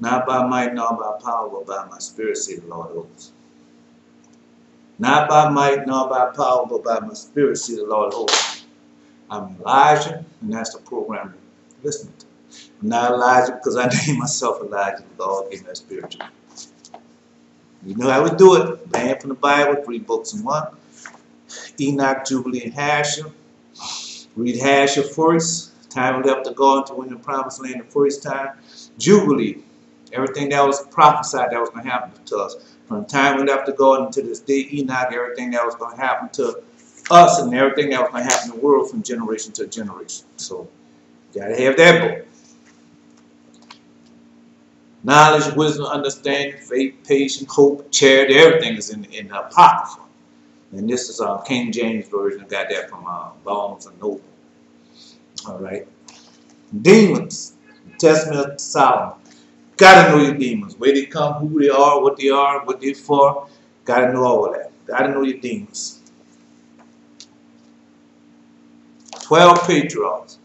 Not by might nor by power, but by my spirit, say the Lord of hosts. Not by might nor by power, but by my spirit, say the Lord of hosts. I'm Elijah, and that's the program you're listening to. I'm not Elijah because I named myself Elijah. The Lord gave me that spirit. You know how we do it. Man from the Bible, 3 books in one. Enoch, Jubilee, and Hashem. Read Hashem first. Time left to go into win the promised land the first time. Jubilee. Everything that was prophesied that was going to happen to us. From the time we left to go into this day, Enoch, everything that was going to happen to us and everything that was going to happen in the world from generation to generation. So, you got to have that book. Knowledge, wisdom, understanding, faith, patience, hope, charity, everything is in the Apocrypha. And this is King James Version. I got that from Barnes and Noble. All right. Demons. Testament of Solomon. Got to know your demons. Where they come, who they are, what they're for. Got to know all of that. Got to know your demons. 12 patriarchs.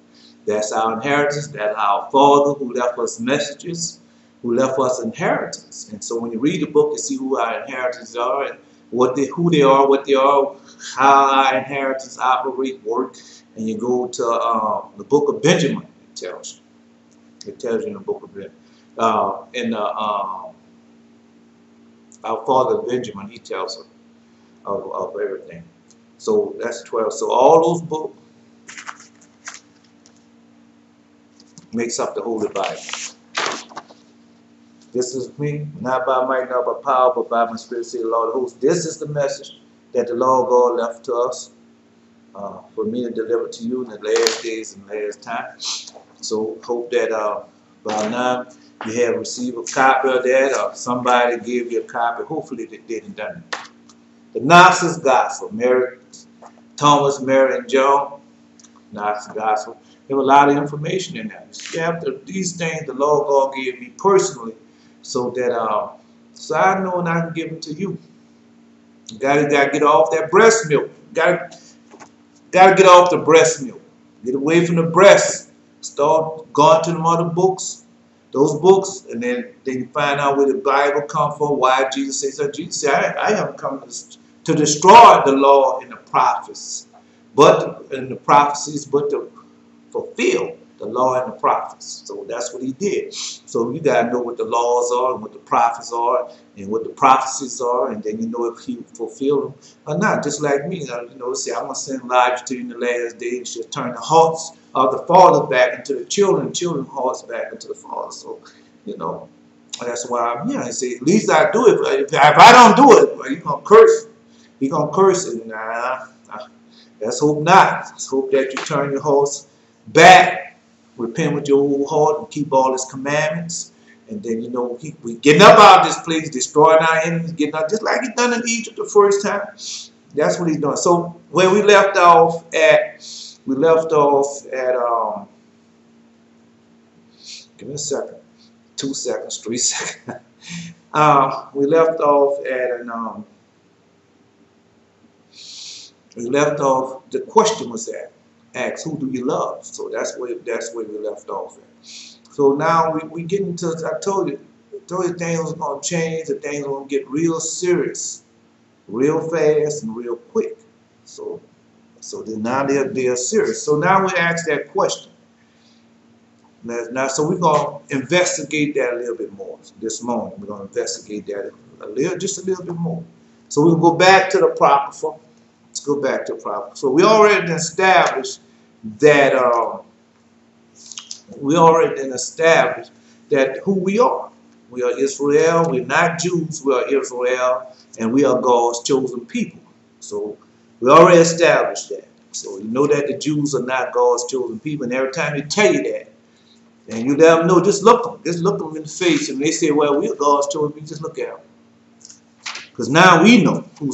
That's our inheritance. That's our father who left us messages, who left us inheritance. And so when you read the book, you see who our inheritance are and who they are, how our inheritance operate, work. And you go to the book of Benjamin, it tells you. It tells you in the book of Benjamin. Our father Benjamin, he tells us of everything. So that's 12. So all those books makes up the Holy Bible. This is me, not by might, not by power, but by my spirit, say the Lord of hosts. This is the message that the Lord God left to us for me to deliver to you in the last days and last time. So hope that by now you have received a copy of that, or somebody gave you a copy. Hopefully they didn't done it. The Gnosis Gospel, Mary, Thomas, Mary, and John. Gnosis Gospel. There was a lot of information in that. After these things the Lord God gave me personally, so that so I know and I can give them to you. You gotta get off that breast milk. Gotta get off the breast milk. Get away from the breast. Start going to the other books, those books, and then you find out where the Bible come from. Why Jesus says that. Jesus said, "I have come to destroy the law and the prophets, but to fulfill the law and the prophets." So that's what he did. So you got to know what the laws are and what the prophets are and what the prophecies are, and then you know if he fulfilled them or not. Just like me, say I'm going to send Elijah to you in the last days. She'll turn the hearts of the fathers back into the children, children's hearts back into the fathers. So, that's why I'm here. I say, at least I do it. If I don't do it, well, you're going to curse. You're going to curse it. Let's hope not. Let's hope that you turn your hearts back. Repent with your whole heart and keep all his commandments. And then, we getting up out of this place, destroying our enemies, getting out just like he done in Egypt the first time. That's what he's doing. So where we left off at, give me a second, 2 seconds, 3 seconds. We left off at the question was asked, who do you love? So that's where we left off at. So now we get into, I told you things was going to change, the things are going to get real serious, real fast and real quick. So then now they're serious. So now we ask that question. Now, so we're going to investigate that a little bit more this morning. We're going to investigate that just a little bit more. So we'll go back to the Apocrypha. Let's go back to the Apocrypha. So we already established that who we are. We are Israel. We're not Jews. We are Israel, and we are God's chosen people. So we already established that. So you know that the Jews are not God's chosen people, and every time they tell you that, and you let them know, just look them in the face, and they say, "Well, we're God's chosen people." Just look at them, because now we know who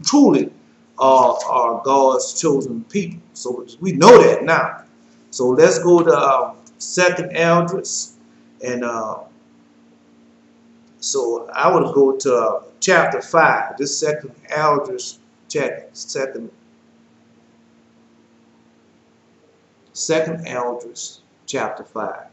truly are God's chosen people. So we know that now. So let's go to 2nd Esdras, and so I would go to chapter 5. This 2nd Esdras, Second Esdras, chapter 5.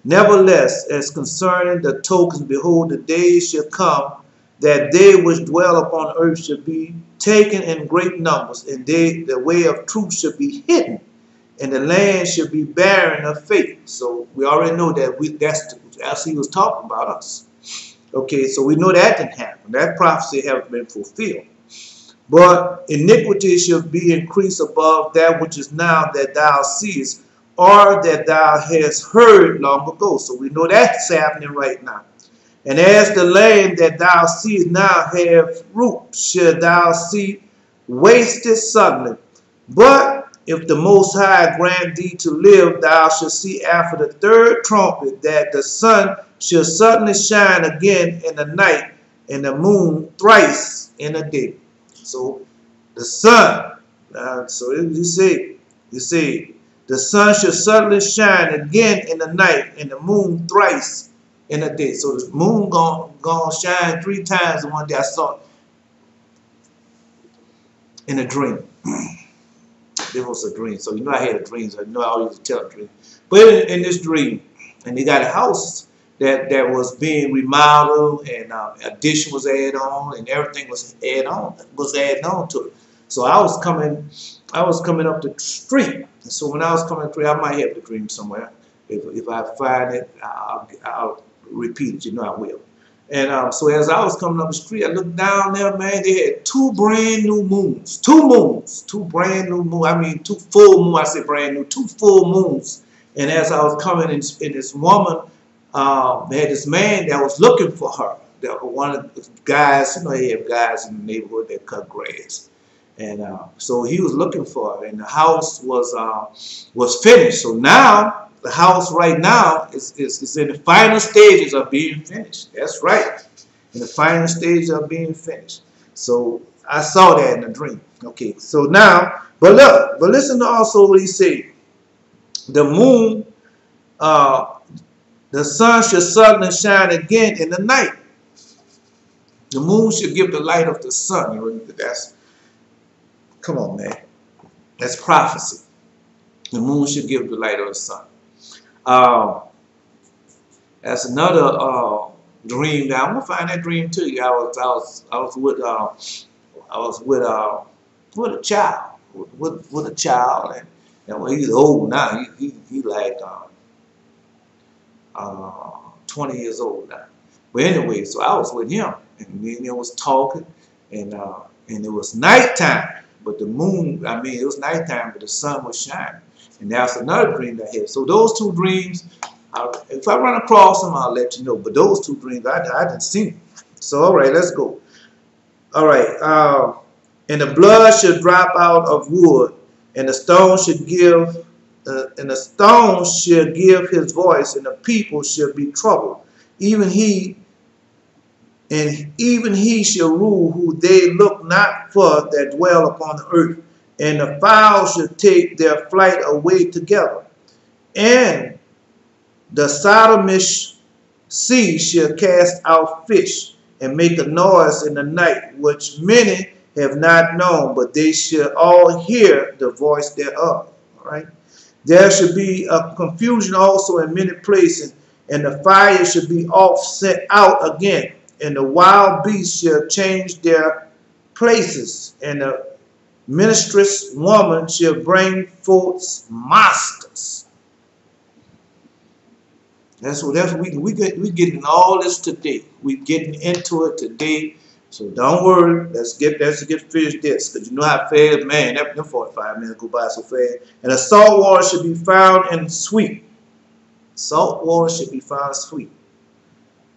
Nevertheless, as concerning the tokens, behold, the days shall come that they which dwell upon earth shall be taken in great numbers, and the way of truth shall be hidden, and the land shall be barren of faith. So we already know that that's he was talking about us. Okay, so we know that didn't happen. That prophecy haven't been fulfilled. But iniquity shall be increased above that which is now that thou seest, or that thou hast heard long ago. So we know that's happening right now. And as the land that thou seest now have root, shall thou see wasted suddenly. But if the Most High grant thee to live, thou shalt see after the third trumpet that the sun shall suddenly shine again in the night, and the moon thrice in a day. So the sun, so you see, the sun shall suddenly shine again in the night, and the moon thrice in a day. So the moon gonna shine 3 times in one day. I saw it in a dream. It was a dream. So you know I had a dream. So I know I always tell a dream. But in this dream, and they got a house that was being remodeled, and addition was added on, and everything was added on to it. So I was coming up the street. And so when I was coming up the street, I might have the dream somewhere. If I find it, I'll repeat it. You know I will. And so as I was coming up the street, I looked down there, man. They had 2 brand new moons. 2 brand new moons. I mean, 2 full moons. I say brand new. 2 full moons. And as I was coming in, this woman, they had this man that was looking for her. One of the guys, you know, they have guys in the neighborhood that cut grass. And so he was looking for her, and the house was finished. So now the house right now is in the final stages of being finished. That's right, in the final stages of being finished. So I saw that in a dream. Okay, so now, but listen to also what he said. The moon, the sun shall suddenly shine again in the night. The moon should give the light of the sun. You know, come on, man. That's prophecy. The moon should give the light of the sun. That's another dream. Now I'm gonna find that dream too. I was with a child, with a child, and well, he's old now. He like 20 years old now. But anyway, so I was with him, and we was talking, and it was nighttime. But the moon, I mean, it was nighttime, but the sun was shining. And that's another dream I had. So those 2 dreams, if I run across them, I'll let you know. But those 2 dreams, I didn't see them. So, all right, let's go. All right. And the blood should drop out of wood, and the stone should give, his voice, and the people shall be troubled. Even he shall rule who they look not for that dwell upon the earth, and the fowls shall take their flight away together. And the Sodomish sea shall cast out fish, and make a noise in the night, which many have not known, but they shall all hear the voice thereof. All right. There should be a confusion also in many places, and the fire should be offset out again. And the wild beasts shall change their places, and the ministress woman shall bring forth monsters. That's what we getting all this today. We getting into it today. So don't worry. Let's get finished this, because you know how fast, man. Them 45 minutes go by so fast. And the salt water should be found in sweet. Salt water should be found sweet.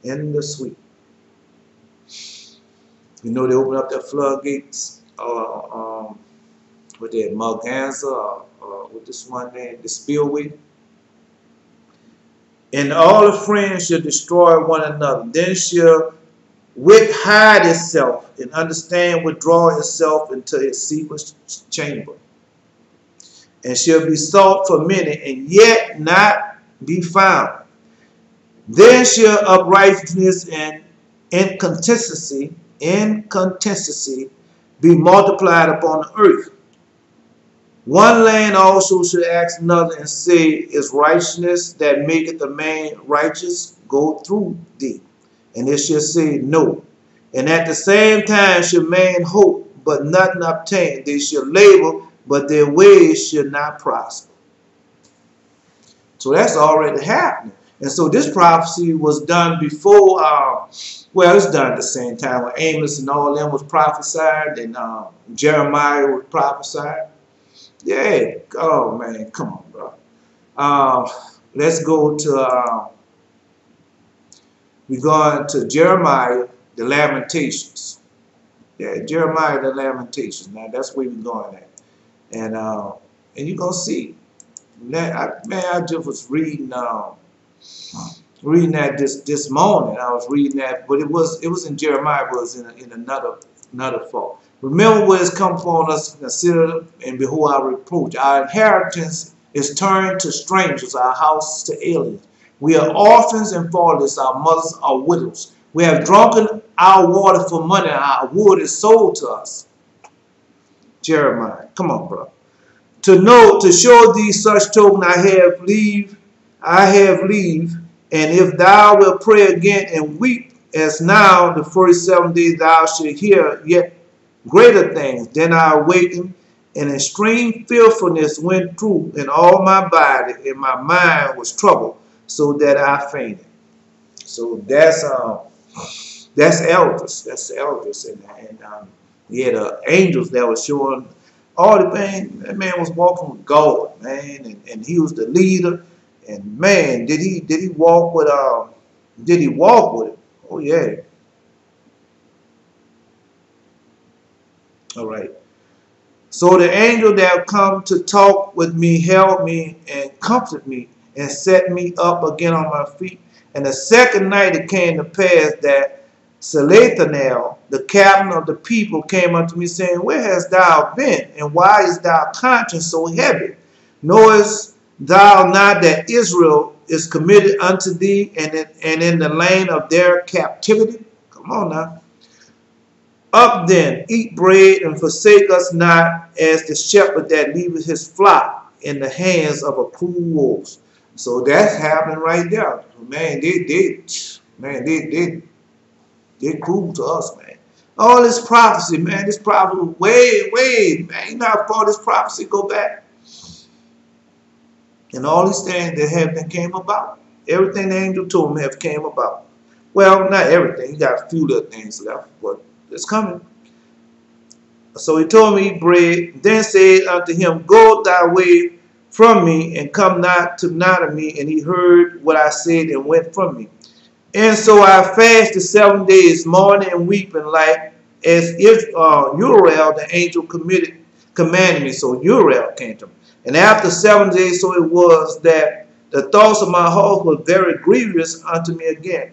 In the sweet. You know they open up their floodgates, with their Malganza, with this one name, the spillway. And all the friends shall destroy one another. Then shall wit hide itself, and understand withdraw itself into its secret chamber. And shall be sought for many, and yet not be found. Then shall uprightness and inconsistency be multiplied upon the earth, One land also should ask another and say, is righteousness that maketh a man righteous go through thee? And it shall say, no. And at the same time shall man hope, but nothing obtain. They shall labor, but their ways shall not prosper. So that's already happening. And so this prophecy was done before, well, it's done at the same time when Amos and all them was prophesied, and Jeremiah was prophesied. Yeah, oh man, come on, bro. Let's go to, we're going to Jeremiah, the Lamentations. Yeah, Jeremiah, the Lamentations. Now that's where we're going at. And you're going to see. I just was reading that this morning. I was reading that, but it was in Jeremiah, but it was in another fall. Remember what has come upon us, consider and behold our reproach. Our inheritance is turned to strangers, our house to aliens. We are orphans and fatherless, our mothers are widows. We have drunken our water for money, our wood is sold to us. Jeremiah, come on, bro. To show thee such token I have leave, and if thou wilt pray again and weep, as now the first 7 days thou shalt hear yet greater things. Then I awakened, and extreme fearfulness went through in all my body, and my mind was troubled, so that I fainted. So that's elders. That's elders, and yeah, the angels that were showing all the things. That man was walking with God, man, and he was the leader. And man, did he walk with it? Oh yeah. All right. So the angel that come to talk with me held me and comforted me and set me up again on my feet. And the second night it came to pass that Salathanel, the captain of the people, came unto me, saying, where hast thou been, and why is thy conscience so heavy? Knowest thou not that Israel is committed unto thee, and in the land of their captivity? Come on now. Up then, eat bread, and forsake us not, as the shepherd that leaveth his flock in the hands of a cruel wolves. So that's happening right there. Man, they're cruel to us, man. All this prophecy, man, this prophecy, way, man, you know how far this prophecy go back? And all these things that came about. Everything the angel told me have came about. Well, not everything. You got a few little things left, but it's coming. So he told me, eat bread, then said unto him, go thy way from me, and come not to me. And he heard what I said and went from me. And so I fasted 7 days, mourning and weeping, like as if Uriel, the angel, commanded me. So Uriel came to me. And after 7 days, so it was that the thoughts of my heart were very grievous unto me again.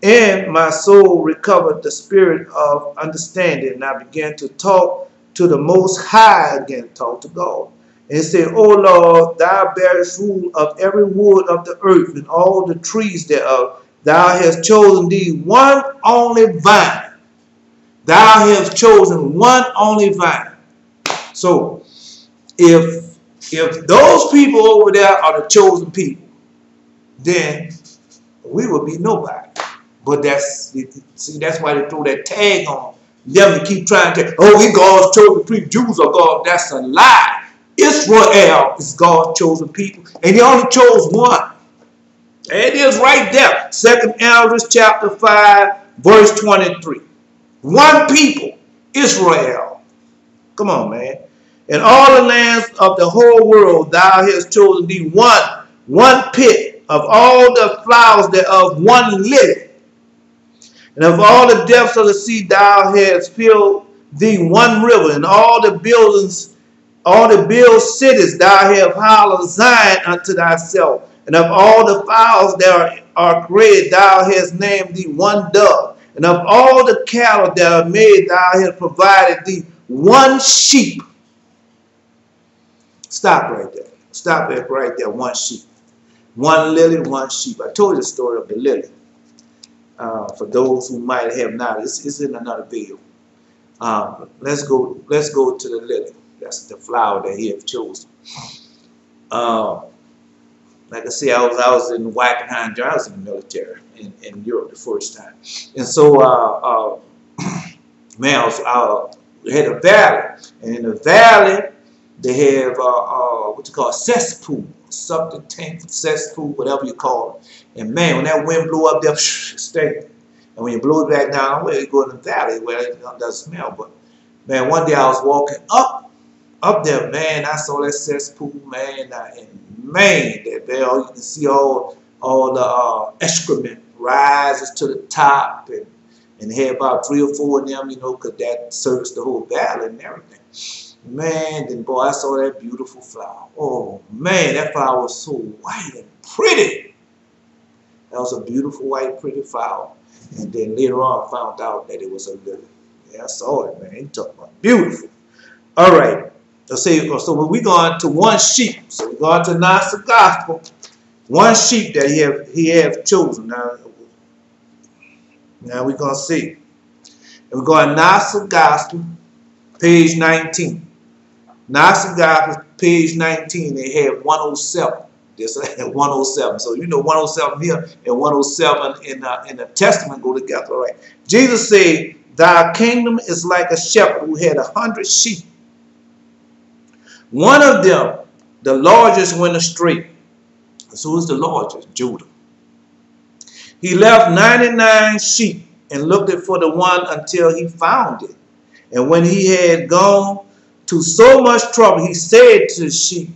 And my soul recovered the spirit of understanding, and I began to talk to the Most High again, talk to God. And he said, O Lord, thou bearest rule of every wood of the earth and all the trees thereof. Thou hast chosen thee one only vine. Thou hast chosen one only vine. So, if those people over there are the chosen people, then we will be nobody. But that's why they throw that tag on them to keep trying to, oh, we God's chosen people, Jews are God. That's a lie. Israel is God's chosen people, and he only chose one. And it is right there, 2 Esdras chapter 5, verse 23. One people, Israel. Come on, man. In all the lands of the whole world, thou hast chosen thee one pit, of all the flowers thereof one lily. And of all the depths of the sea, thou hast filled thee one river, and all the built cities, thou hast hallowed Zion unto thyself. And of all the fowls that are created, thou hast named thee one dove. And of all the cattle that are made, thou hast provided thee one sheep. Stop right there. Stop it right there. One sheep. One lily, one sheep. I told you the story of the lily. For those who might have not, it's in another video. Let's go to the lily. That's the flower that he have chosen. Like I say, I was in Wackenheim, I was in the military in Europe the first time. And so, man, we had a valley. And in the valley, they have what you call a cesspool, something tank, cesspool, whatever you call it. And man, when that wind blew up there, it stank. And when you blow it back down, well, you go in the valley where it doesn't smell. But man, one day I was walking up there, man, I saw that cesspool, man, and man, that there you can see all the excrement rises to the top, and they had about 3 or 4 of them, you know, because that serviced the whole valley and everything. Man, then boy, I saw that beautiful flower. Oh man, that flower was so white and pretty. That was a beautiful white, pretty flower. And then later on, I found out that it was a lily. Yeah, I saw it, man. You talking about beautiful. All right. So when we going to one sheep, so we going to announce the gospel. One sheep that he have chosen. Now we're gonna see. And we're going to announce the gospel, page 19. Announce the gospel, page 19. They have 107. Just 107. So you know 107 here and 107 in the Testament go together, all right? Jesus said, "Thy kingdom is like a shepherd who had 100 sheep. One of them, the largest, went astray." So who's the largest? Judah. "He left 99 sheep and looked for the one until he found it. And when he had gone to so much trouble, he said to the sheep,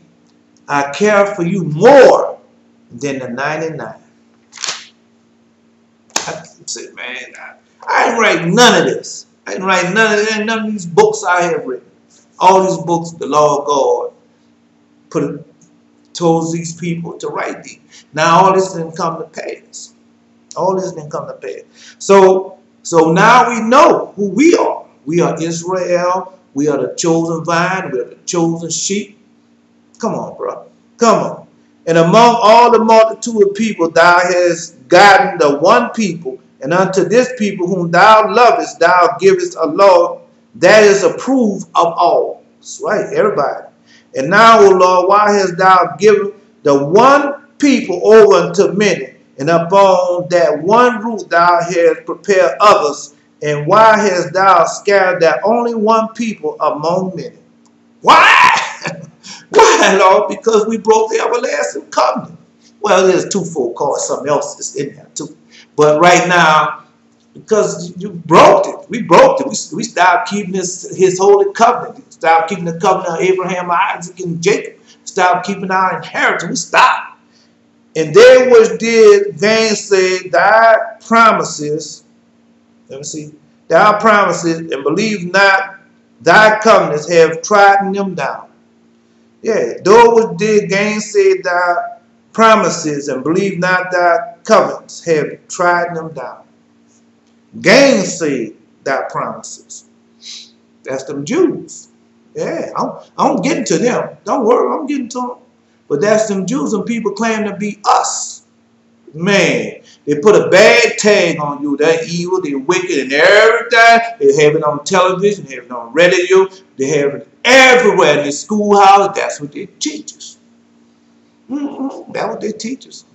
I care for you more than the 99. I said, man, I didn't write none of this. I didn't write none of these books I have written. All these books, the law of God told these people to write these. Now all this didn't come to pass. All this didn't come to pass. So now we know who we are. We are Israel. We are the chosen vine. We are the chosen sheep. Come on, bro. Come on. And among all the multitude of people, thou hast gotten the one people, and unto this people whom thou lovest, thou givest a law that is approved of all. That's right, everybody. And now, O Lord, why hast thou given the one people over unto many, and upon that one root thou hast prepared others, and why hast thou scattered that only one people among many? Why? Why, Lord? Because we broke the everlasting covenant. Well, there's twofold cause. Something else is in there too. But right now, because you broke it. We broke it. We stopped keeping his holy covenant. We stopped keeping the covenant of Abraham, Isaac, and Jacob. Stopped keeping our inheritance. We stopped. And they which did gainsay thy promises, let me see, thy promises, and believe not thy covenants, have trodden them down. Yeah, those which did gainsay thy promises and believe not thy covenants have trodden them down. Gainsay thy promises. That's them Jews. Yeah, I'm getting to them. Don't worry, I'm getting to them. But that's them Jews, and people claim to be us. Man, they put a bad tag on you. They're evil, they're wicked, and everything. They have it on television, they have it on radio, they have it everywhere in the schoolhouse. That's what they teach us. That's what they teach us.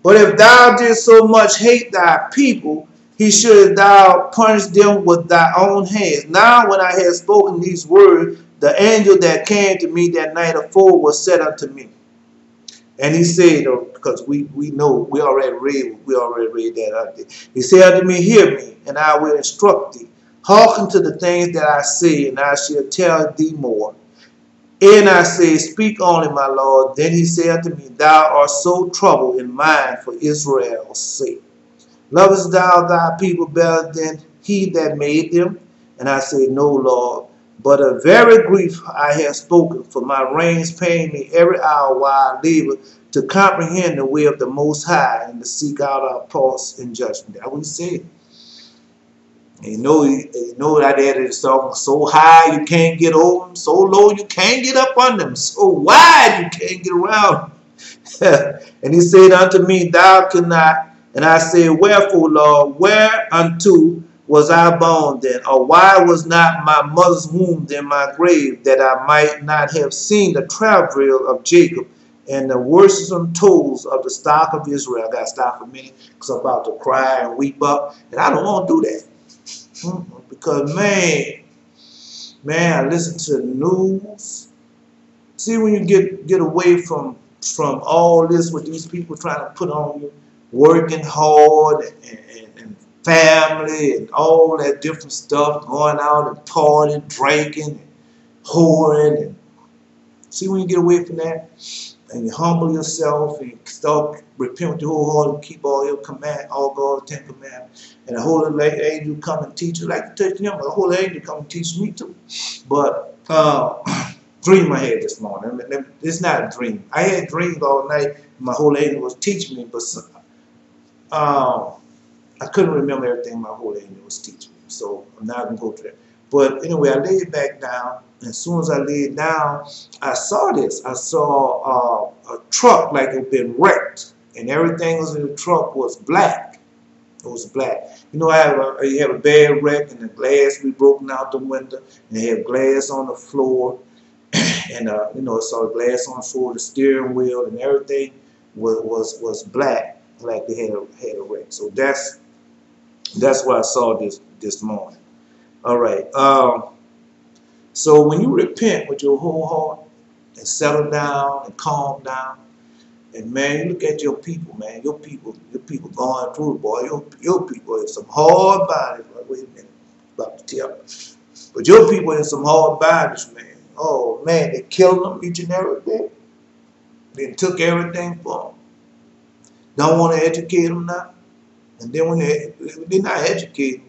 But if thou didst so much hate thy people, he should thou punish them with thy own hands. Now when I had spoken these words, the angel that came to me that night afore was said unto me. And he said, because we know, we already read that out there. He said unto me, hear me, and I will instruct thee. Hearken to the things that I say, and I shall tell thee more. And I say, speak only, my Lord. Then he said unto me, thou art so troubled in mind for Israel's sake. Lovest thou thy people better than he that made them? And I say, no, Lord. But a very grief I have spoken, for my reins pain me every hour while I labor to comprehend the way of the Most High and to seek out our parts in judgment. That's what he said. And you know that there is something so high you can't get over them, so low you can't get up on them, so wide you can't get around them. And he said unto me, thou cannot. And I said, wherefore, Lord, whereunto was I born then? Or why was not my mother's womb in my grave, that I might not have seen the travail of Jacob and the worrisome toils of the stock of Israel? I got to stop for a minute because I'm about to cry and weep up, and I don't want to do that. Because, man, I listen to the news. See, when you get away from all this, what these people trying to put on you, working hard and family and all that different stuff, going out and partying, drinking, and whoring. And see, when you get away from that and you humble yourself and you start repent with your whole heart and keep all your command, all God's 10 commandments, and the holy angel come and teach you, like to teach him, but the holy angel come and teach me too. But dream I had this morning. It's not a dream. I had dreams all night. My holy angel was teaching me, but I couldn't remember everything my holy angel was teaching me. So I'm not going to go to that. But anyway, I laid back down. And as soon as I laid down, I saw this. I saw a truck like it had been wrecked. And everything was in the truck was black. It was black. You know, you have a bad wreck and the glass be broken out the window. And they have glass on the floor. And you know, saw glass on the floor, the steering wheel, and everything was black, like they had a wreck. So that's what I saw this morning. All right. So when you repent with your whole heart and settle down and calm down, and man, you look at your people, man. Your people going through it, boy. Your people in some hard bondage. Wait a minute, about to tell you. But your people in some hard bondage, man. Oh man, they killed them each and every day. They took everything from them. Don't want to educate them now. And then when they're not educated,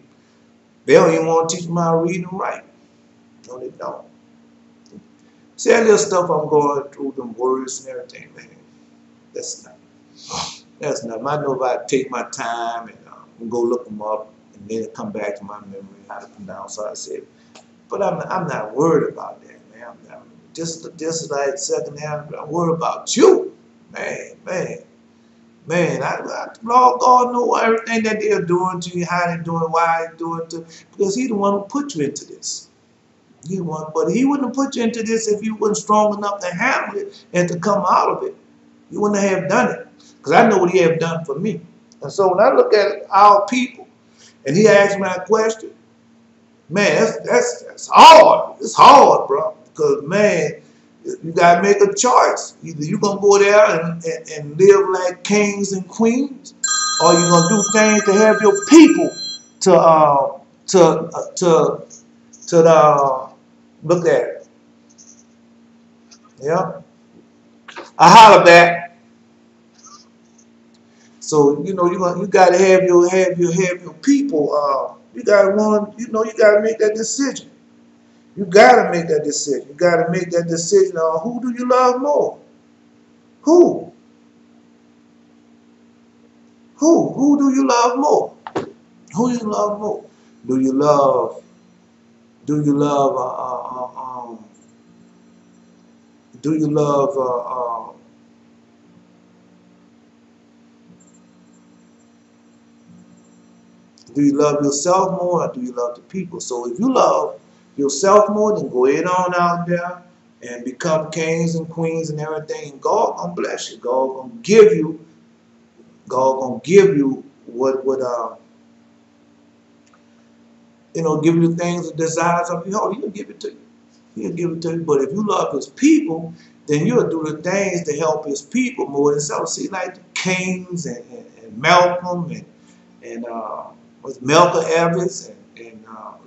they don't even want to teach them how to read and write. No, they don't. See that little stuff I'm going through, them words and everything, man. That's not. I know if I take my time and go look them up, and then it come back to my memory how to pronounce how I say it. But I'm not worried about that. Just like second half, I'm worried about you, man. Lord God knows everything that they're doing to you, how they're doing, why they're doing it to, because He's the one who put you into this. But He wouldn't have put you into this if you weren't strong enough to handle it and to come out of it. You wouldn't have done it, because I know what He have done for me. And so when I look at our people, and He asked me that question, man, that's hard. It's hard, bro. Because, man, you got to make a choice. Either you're going to go there and live like kings and queens, or you're going to do things to help your people look at it. Yeah. I holler back. So, you know, you got to have your people. You got to make that decision. You got to make that decision. You got to make that decision on who do you love more? Who? Who do you love more? Who do you love more? Do you love yourself more, or do you love the people? So if you love yourself more, then go ahead on out there and become kings and queens and everything. And God gonna bless you. God gonna give you what give you the things, the desires of your heart. He'll give it to you. He'll give it to you. But if you love His people, then you'll do the things to help His people more than self. See, like the Kings and Malcolm and was Malcolm Evans and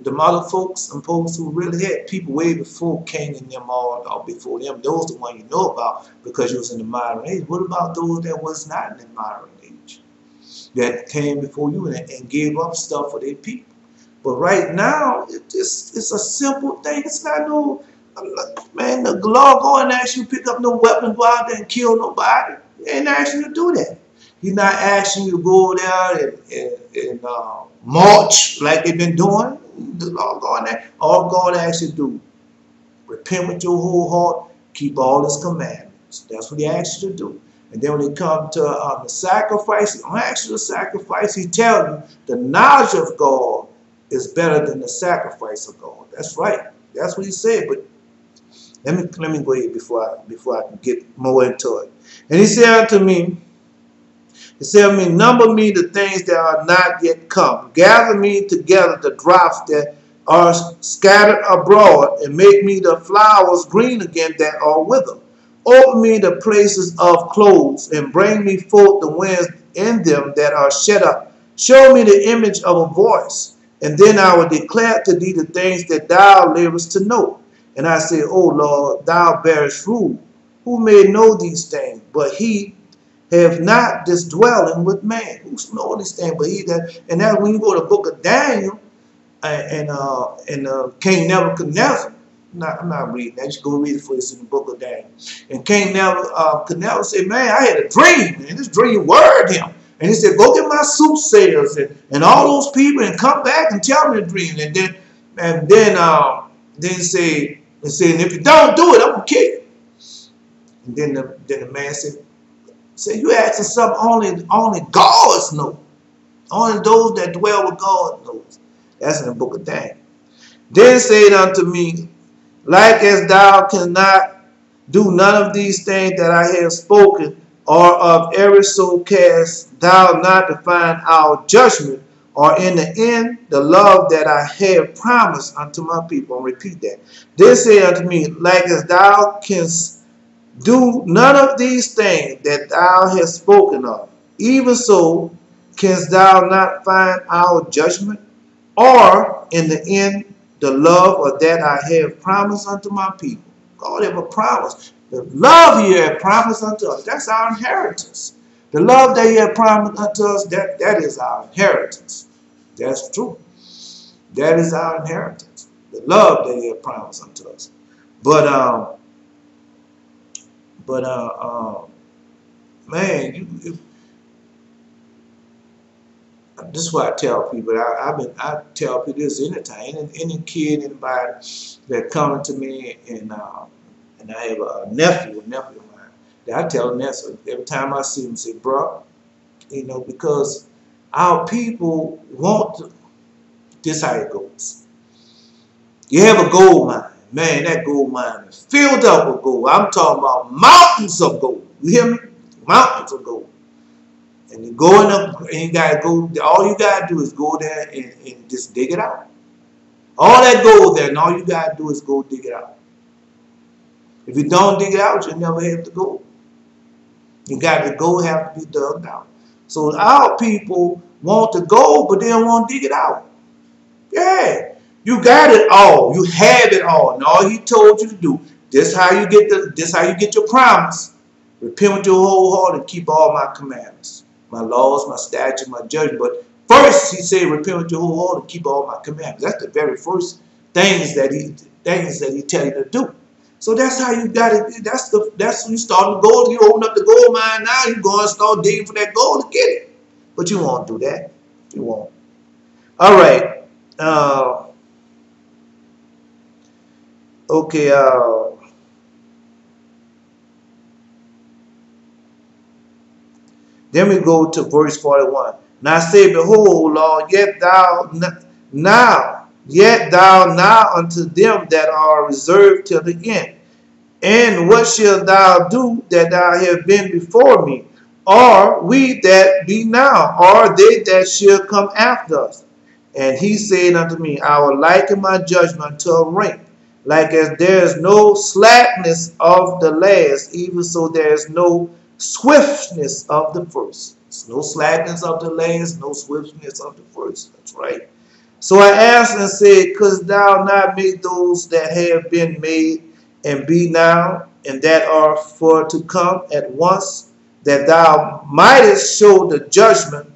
the other folks and folks who really had people way before King and them all before them. Those the one you know about because you was in the modern age. What about those that was not in the modern age? That came before you and gave up stuff for their people. But right now, it's a simple thing. It's not no, man, the law go and ask you to pick up no weapons, go out there and kill nobody. He ain't asking you to do that. He's not asking you to go there and march like they've been doing. The law go in there. All God asks you to do, repent with your whole heart, keep all His commandments. That's what He asks you to do. And then when it comes to the sacrifice, He don't ask you to sacrifice. He tells you the knowledge of God is better than the sacrifice of God. That's right. That's what he said. But let me go ahead before I can get more into it. And he said unto me, number me the things that are not yet come. Gather me together the drops that are scattered abroad, and make me the flowers green again that are withered. Open me the places of clothes, and bring me forth the winds in them that are shut up. Show me the image of a voice, and then I will declare to thee the things that thou livest to know. And I say, O Lord, thou bearest rule. Who may know these things? But he have not this dwelling with man. Who knows these things? But he that, and that when you go to the book of Daniel and King Nebuchadnezzar, I'm not reading that. Just go read it for us in the book of Daniel. And King Nebuchadnezzar said, man, I had a dream, and this dream worried him. And he said, go get my soothsayers and all those people and come back and tell me the dream. And then say, and if you don't do it, I'm gonna kill you. And then the man said, you asking something only gods know. Only those that dwell with God knows. That's in the book of Daniel. Then said unto me, like as thou cannot do none of these things that I have spoken, or of every soul cast thou not to find our judgment, or in the end the love that I have promised unto my people. I'll repeat that. Then said unto me, like as thou canst do none of these things that thou hast spoken of, even so canst thou not find our judgment, or in the end the love of that I have promised unto my people. God have a promise. The love he had promised unto us, that's our inheritance. The love that he had promised unto us, that is our inheritance. That's true. That is our inheritance. The love that he had promised unto us. Man, this is what I tell people. I tell people this anytime. Any kid, anybody that coming to me, and I have a nephew of mine, that I tell them that. So every time I see him, say, bro, because our people want this. How it goes. You have a gold mine, man. That gold mine is filled up with gold. I'm talking about mountains of gold. You hear me? Mountains of gold. And you go in up, and you gotta go. All you gotta do is go there and just dig it out. All that gold there, and all you gotta do is go dig it out. If you don't dig it out, you'll never have the gold. You got the gold have to be dug out. So our people want the gold, but they don't want to dig it out. Yeah, you got it all. You have it all, and all he told you to do. This how you get your promise. Repent with your whole heart and keep all my commandments, my laws, my statutes, my judgment. But first, he said, repent with your whole heart and keep all my commandments. That's the very first things that he tell you to do. So that's how you got it. That's when you start the gold. You open up the gold mine now. You go and start digging for that gold to get it. But you won't do that. You won't. All right. Okay. Then we go to verse 41. Now I say, behold, Lord, yet thou now unto them that are reserved till the end. And what shalt thou do that thou have been before me? Are we that be now? Are they that shall come after us? And he said unto me, I will liken my judgment to a ring. Like as there is no slackness of the last, even so there is no swiftness of the first. There's no slackness of the last, no swiftness of the first. That's right. So I asked and said, couldst thou not make those that have been made and be now, and that are for to come at once, that thou mightest show the judgment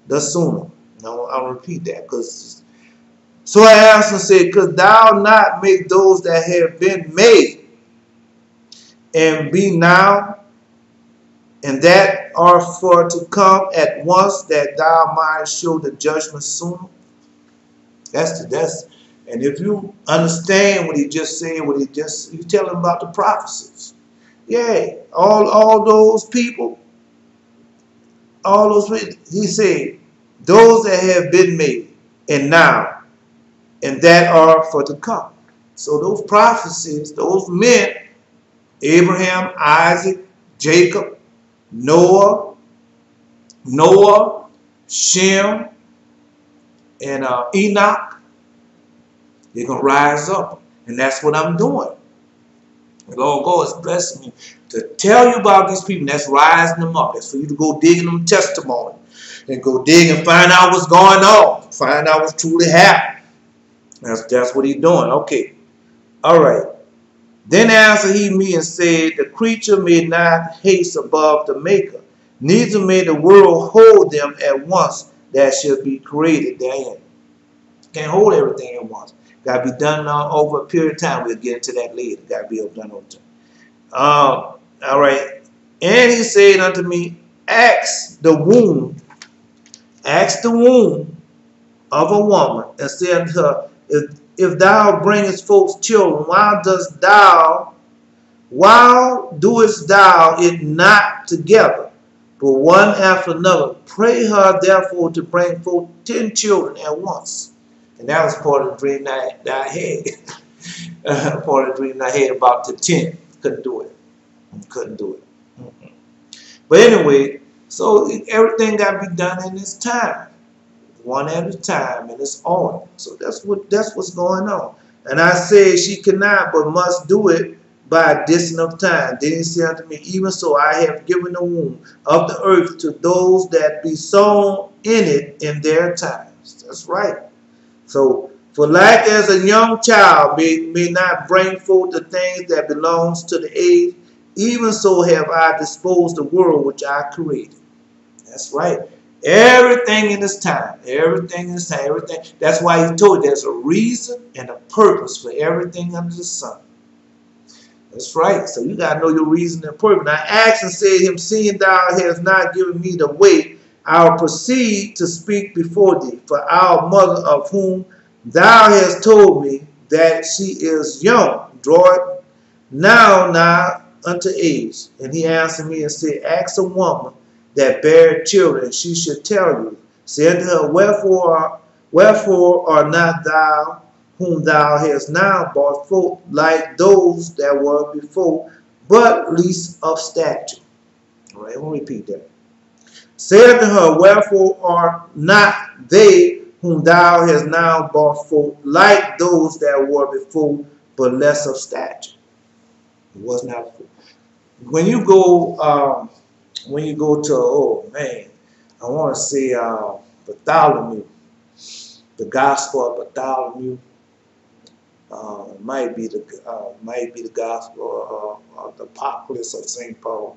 the sooner? Now I'll repeat that. So I asked and said, couldst thou not make those that have been made and be now, and that are for to come at once, that thou mightest show the judgment sooner? And if you understand what he just said, you tell him about the prophecies. Yeah, all those people, he said, those that have been made. and now, and that are for to come. So those prophecies, those men, Abraham, Isaac, Jacob, Noah, Shem, and Enoch, they're going to rise up. And that's what I'm doing. The Lord God is blessing me to tell you about these people. That's rising them up. That's for you to go dig in them testimony and go dig and find out what's going on. Find out what's truly happening. That's what he's doing. Okay. All right. Then answered he me and said, the creature may not haste above the maker, neither may the world hold them at once that shall be created therein. Can't hold everything at once. Got to be done over a period of time. We'll get into that later. Got to be done over time. All right. And he said unto me, ask the womb of a woman, and said unto her, if thou bringest forth children, why doest thou it not together, but one after another? Pray her therefore to bring forth 10 children at once. And that was part of the dream that I had. Part of the dream I had about the 10. Couldn't do it. But anyway, so everything got to be done in its time. One at a time, in its order. So that's what's going on. And I said she cannot, but must do it by a distance of time. Then he said unto me, even so I have given the womb of the earth to those that be sown in it in their times. That's right. So, for like as a young child may not bring forth the things that belongs to the age, even so have I disposed the world which I created. That's right. Everything in this time. Everything in this time. Everything. That's why he told you there's a reason and a purpose for everything under the sun. That's right. So you got to know your reason and purpose. Now I asked and said him, seeing thou hast not given me the way, I will proceed to speak before thee. For our mother, of whom thou hast told me that she is young, draweth now unto age. And he answered me and said, ask a woman that bare children, she should tell you. Say unto her, wherefore art not thou whom thou hast now brought forth like those that were before, but least of stature? All right, we'll repeat that. Say unto her, wherefore are not they whom thou hast now brought forth like those that were before, but less of stature? It was not before. When you go to, oh man, I want to say Bartholomew, the Gospel of Bartholomew, might be the Gospel of the Apocalypse of St. Paul.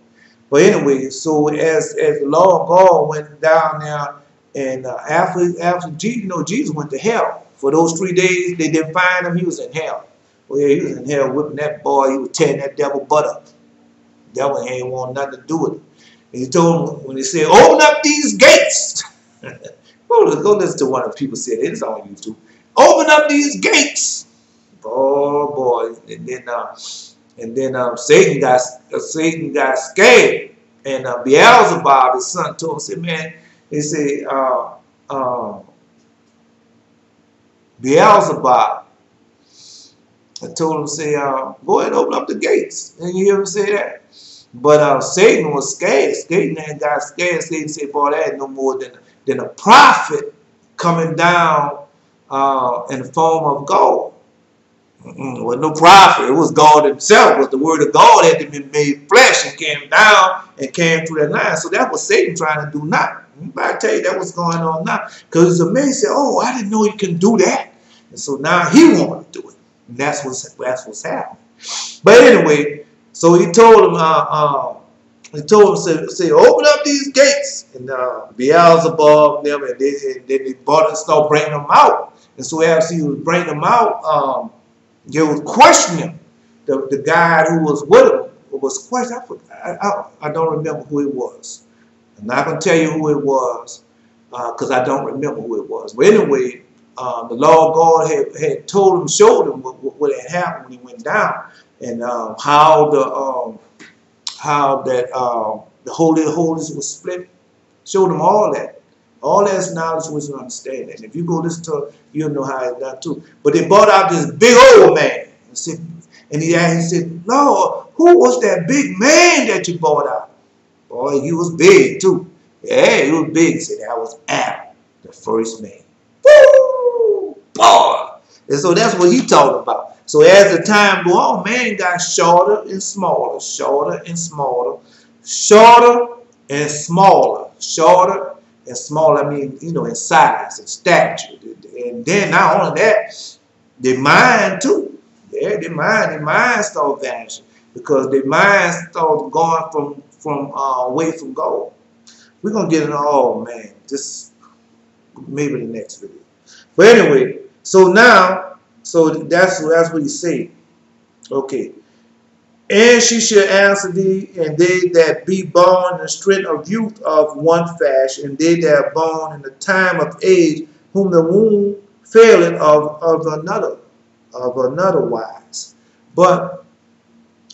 But anyway, so as the Lord God went down there, and after Jesus went to hell for those 3 days, they didn't find him. He was in hell. Well, yeah, he was in hell whipping that boy. He was tearing that devil butt up. The devil ain't want nothing to do with it. And he told him, when he said, open up these gates. Go listen to one of the people say it. It's on YouTube. Open up these gates. Oh boy. And then Satan got scared. And Beelzebub, his son, told him, said, man, he said, Beelzebub, I told him, say, go ahead and open up the gates. And you hear him say that? But Satan was scared. Satan got scared. Satan said, boy, that ain't no more than a prophet coming down in the form of God. It was no prophet. It was God himself. It was the word of God that had been made flesh and came down and came through that line. So that was Satan trying to do now. I tell you, that was going on now. Because the man said, oh, I didn't know you can do that. And so now he wanted to do it. And that's what's happening. But anyway, so he told him, say, open up these gates. And Beelzebub them, and then they bought and started bringing them out. And so after he was bringing them out, they was questioning the guy who was with him. Was questioning. I don't remember who it was. I'm not going to tell you who it was because I don't remember who it was. But anyway, the Lord God had told him, showed him what had happened when he went down, and how the Holy of Holies was split. Showed him all that. All that's knowledge, wisdom, and understanding. And if you go listen to it, you'll know how it's done too. But they brought out this big old man. And he said, Lord, who was that big man that you brought out? Boy, he was big too. Yeah, he was big. He said, that was Adam, the first man. Woo! Boy! And so that's what he talked about. So as the time go on, man got shorter and smaller, shorter and smaller, shorter and smaller, shorter and smaller. I mean, you know, in size and stature. And then not only that, their mind too. Yeah, their mind started vanishing because their mind started going from away from God. We're gonna get into all, man. Just maybe the next video. But anyway, so now, so that's what he said. Okay. And she shall answer thee, and they that be born in the strength of youth of one fashion, and they that are born in the time of age, whom the womb faileth of another wise. But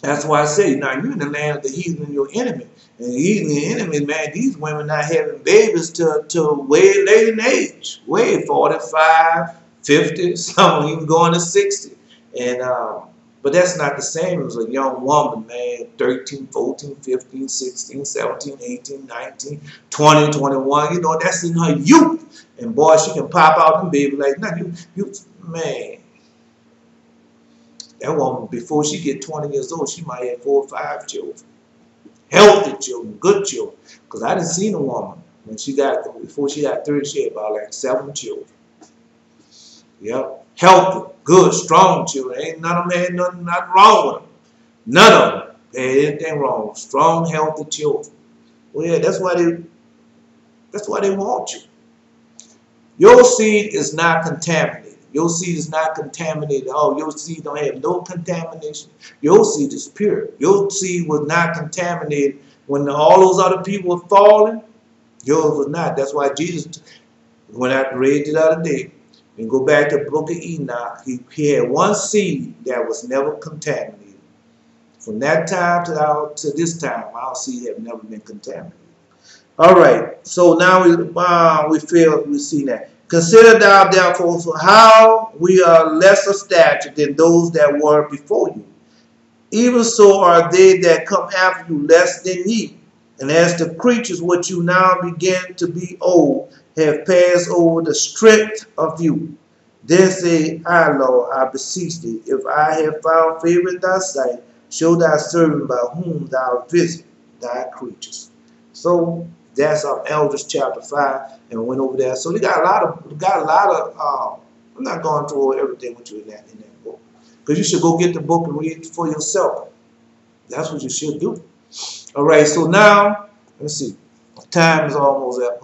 that's why I say, now you're in the land of the heathen, your enemy. And the heathen, the enemy, man, these women not having babies till way late in age. Way 45, 50, some even going to 60. And but that's not the same as a young woman, man, 13, 14, 15, 16, 17, 18, 19, 20, 21. You know, that's in her youth. And boy, she can pop out and baby like, nah, man. That woman, before she get 20 years old, she might have 4 or 5 children. Healthy children, good children. Because I didn't see a woman before she got 30, she had about like 7 children. Yep. Healthy, good, strong children. Ain't none of them had nothing wrong with them. None of them had anything wrong. Strong, healthy children. Well, yeah, that's why they want you. Your seed is not contaminated. Your seed is not contaminated. Oh, your seed don't have no contamination. Your seed is pure. Your seed was not contaminated when all those other people were falling. Yours was not. That's why Jesus, when I read it the other day, and go back to the book of Enoch, he had one seed that was never contaminated. From that time to this time, our seed have never been contaminated. All right, so now we see that. Consider thou therefore how we are lesser stature than those that were before you. Even so are they that come after you less than ye. And as the creatures which you now begin to be old have passed over the strength of you. Then say I, Lord, I beseech thee, if I have found favor in thy sight, show thy servant by whom thou visit thy creatures. So that's Elders chapter 5, and we went over there. So we got a lot of I'm not going through everything with you in that book, because you should go get the book and read it for yourself. That's what you should do. All right, so now let's see. Time is almost at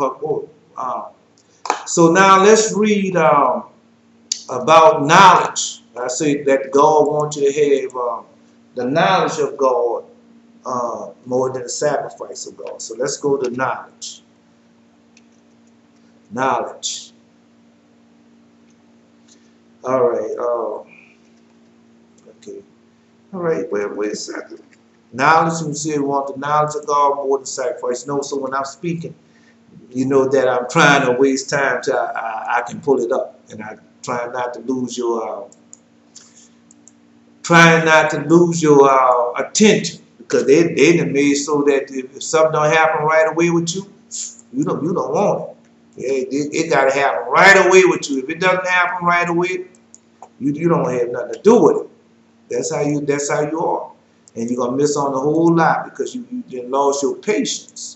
so now let's read about knowledge. I say that God wants you to have the knowledge of God more than the sacrifice of God. So let's go to knowledge. Knowledge. All right. Okay. All right. Wait a second. Knowledge. You say you want the knowledge of God more than sacrifice. No. So when I'm speaking, you know that I'm trying to waste time till I can pull it up, and I try not to lose your attention, because they done made so that if something don't happen right away with you, you don't want it. It got to happen right away with you. If it doesn't happen right away, you don't have nothing to do with it. That's how you are, and you're gonna miss on a whole lot because you done lost your patience.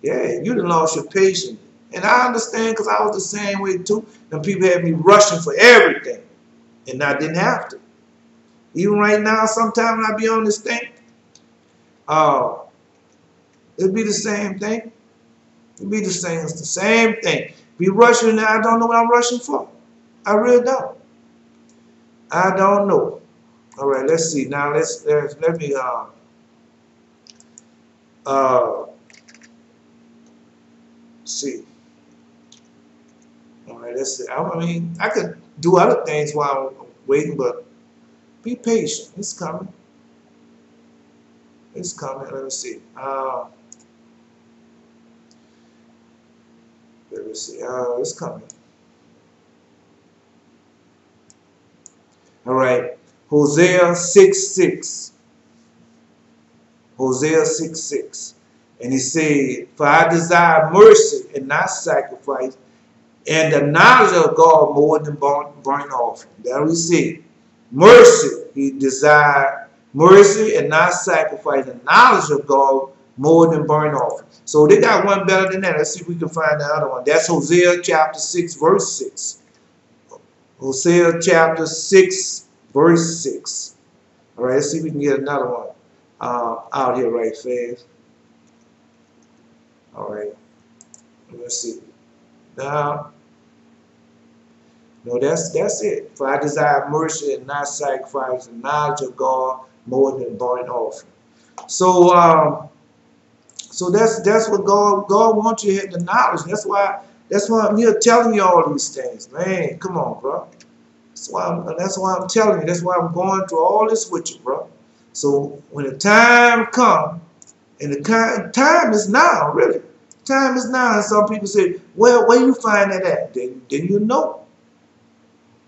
Yeah, you done lost your patience. And I understand, because I was the same way too. And people had me rushing for everything. And I didn't have to. Even right now, sometimes I be on this thing. It'd be the same thing. It'd be the same. It's the same thing. Be rushing now, I don't know what I'm rushing for. I really don't. I don't know. All right, let's see. Now let me see. All right, let's see. I mean, I could do other things while I'm waiting, but be patient. It's coming. It's coming. Let me see. Let me Let me see. It's coming. All right. Hosea 6:6. Hosea 6:6. And he said, for I desire mercy and not sacrifice, and the knowledge of God more than burnt offering. There we see. Mercy. He desired mercy and not sacrifice, the knowledge of God more than burnt offering. So they got one better than that. Let's see if we can find the other one. That's Hosea chapter 6, verse 6. Hosea chapter 6, verse 6. All right, let's see if we can get another one out here right fast. All right, let's see. Now, no, that's it. For I desire mercy and not sacrifice, the knowledge of God more than burnt offering. So, so that's what God wants you to have, the knowledge. That's why I'm here telling you all these things, man. Come on, bro. That's why I'm telling you. That's why I'm going through all this with you, bro. So when the time comes, and the time is now, really. Time is now. And some people say, well, where you find that at? Then you know.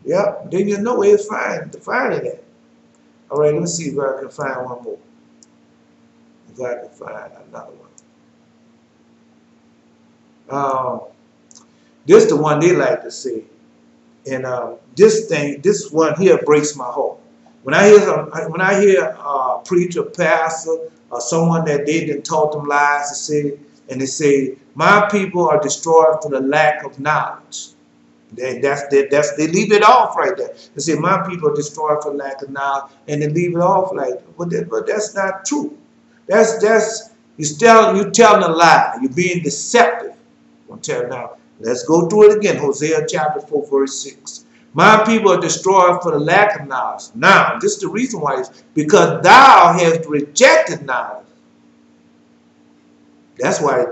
Yeah, then you know where to find it at. All right, let me see if I can find one more. If I can find another one. This is the one they like to say. And this one here breaks my heart. When I hear a preacher, pastor, or someone that they didn't taught them lies to say, and they say, my people are destroyed for the lack of knowledge. They leave it off right there. They say, my people are destroyed for lack of knowledge, and they leave it off like, but that's not true. You're telling a lie. You're being deceptive. I'm telling you now. Let's go through it again. Hosea chapter 4, verse 6. My people are destroyed for the lack of knowledge. Now, this is the reason why. It's because thou hast rejected knowledge. That's why,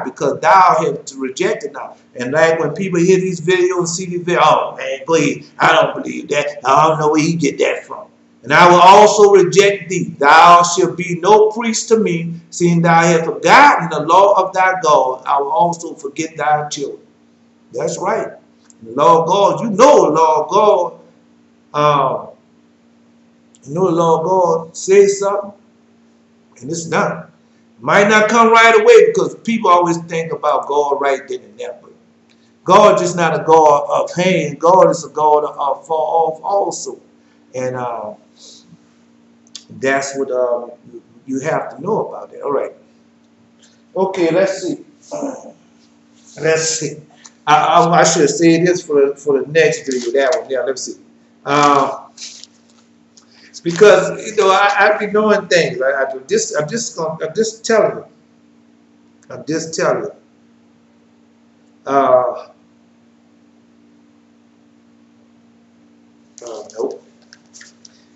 because thou hast rejected knowledge. And like when people hear these videos and see these videos, oh man, please, I don't believe that. I don't know where he get that from. And I will also reject thee. Thou shalt be no priest to me, seeing thou hast forgotten the law of thy God. I will also forget thy children. That's right. The law of God, you know the law of God. You know the law of God says something, and it's done. Might not come right away because people always think about God right then and there. But God is not a God of hand. God is a God of far off also. And that's what you have to know about that. All right. Okay, let's see. Let's see. I should say this for the next video. That one. Yeah, let's see. Because you know I be knowing things. I'm just telling you. I'm just telling you. Nope.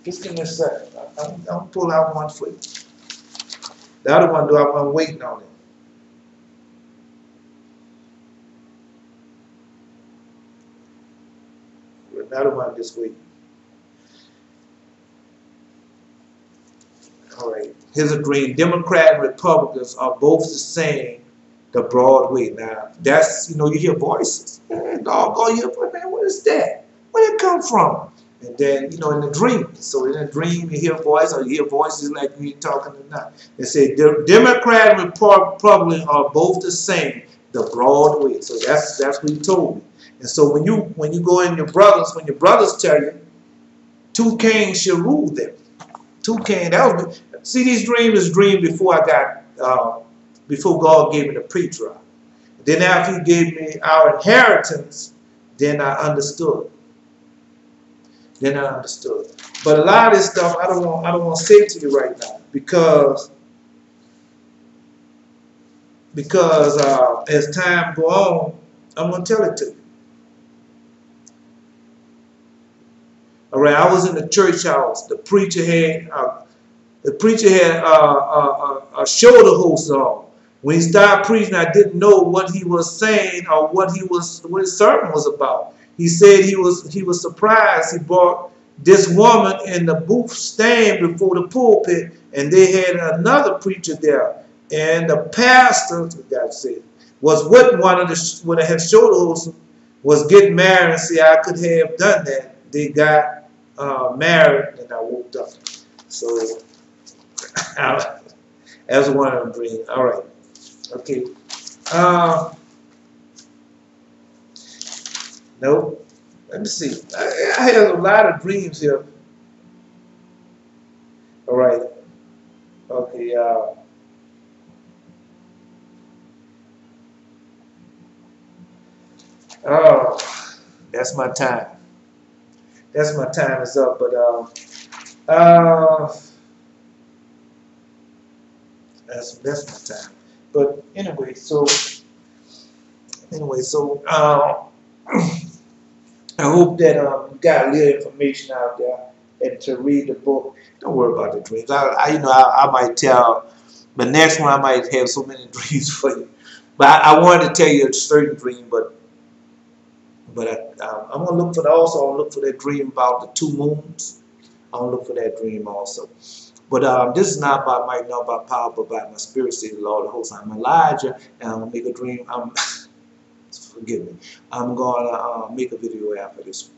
Just give me a second. I'm pull out one for you. The other one, though, I'm waiting on it. Another one this week. All right. Here's a dream. Democrat and Republicans are both the same, the broad way. Now, that's, you know, you hear voices. Man, doggone, you hear, man, what is that? Where did it come from? And then, you know, in the dream. So in the dream, you hear voices, or you hear voices like you talking tonight. They say, Democrat and Republican are both the same, the broad way. So that's what he told me. And so when you go in your brothers, when your brothers tell you, two kings shall rule them. Two kings. See, these dreams is dreamed before I got, before God gave me the patriarch. Then after He gave me our inheritance, then I understood. Then I understood. But a lot of this stuff I don't want to say to you right now because as time go on, I'm gonna tell it to you. All right, I was in the church house. The preacher had a shoulder holster on. When he started preaching, I didn't know what he was saying or what his sermon was about. He said he was surprised. He brought this woman in the booth stand before the pulpit, and they had another preacher there. And the pastor, was with one of the when I had showed those was getting married and see I could have done that. They got married and I woke up. So that's one of the dreams. All right. Okay. No. Let me see. I have a lot of dreams here. All right. Okay. Oh, that's my time. That's my time is up. But that's my time. But anyway, so I hope that you got a little information out there and to read the book. Don't worry about the dreams. I might tell the next one. I might have so many dreams for you, but I wanted to tell you a certain dream. But I'm gonna look for also. I'm gonna look for that dream about the two moons. I'm gonna look for that dream also. But this is not about might, not about power, but about my spirit, say the Lord of hosts. I'm Elijah, and I'm gonna make a dream. Forgive me. I'm gonna make a video after this.